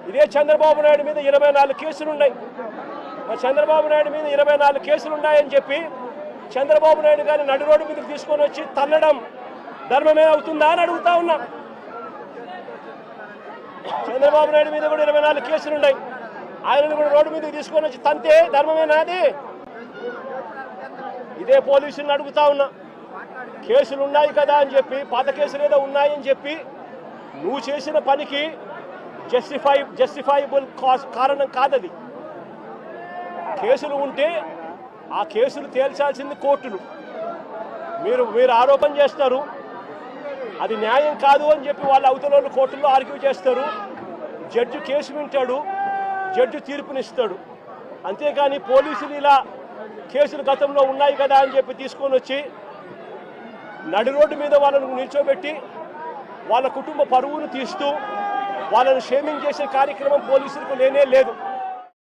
ఇదే చంద్రబాబు నాయుడు మీద 24 కేసులు ఉన్నాయి. చంద్రబాబు నాయుడు మీద 24 కేసులు ఉన్నాయని చెప్పి చంద్రబాబు నాయుడు గారిని నడి రోడ్డు మీదకి తీసుకొని వచ్చి తన్నడం ధర్మమే అవుతుందా అని అడుగుతా ఉన్నా. చంద్రబాబు నాయుడు మీద కూడా 24 కేసులు ఉన్నాయి. ఆయనను కూడా రోడ్డు మీదకి తీసుకొని వచ్చి తంతే ధర్మమేనా అది? ఇదే పోలీసులను అడుగుతా ఉన్నా. కేసులు ఉన్నాయి కదా అని చెప్పి, పాత కేసులు ఏదో ఉన్నాయని చెప్పి నువ్వు చేసిన పనికి జస్టిఫైబుల్ కారణం కాదది. కేసులు ఉంటే ఆ కేసులు తేల్చాల్సింది కోర్టులు. మీరు ఆరోపణ చేస్తారు, అది న్యాయం కాదు అని చెప్పి వాళ్ళ అవతల కోర్టుల్లో ఆర్గ్యూ చేస్తారు. జడ్జి కేసు వింటాడు, జడ్జి తీర్పునిస్తాడు. అంతేకాని పోలీసులు ఇలా కేసులు గతంలో ఉన్నాయి కదా అని చెప్పి తీసుకొని వచ్చి నడి రోడ్డు మీద వాళ్ళను నిల్చోబెట్టి వాళ్ళ కుటుంబ పరువును తీస్తూ వాళ్ళను షేమింగ్ చేసే కార్యక్రమం పోలీసులకు లేనే లేదు.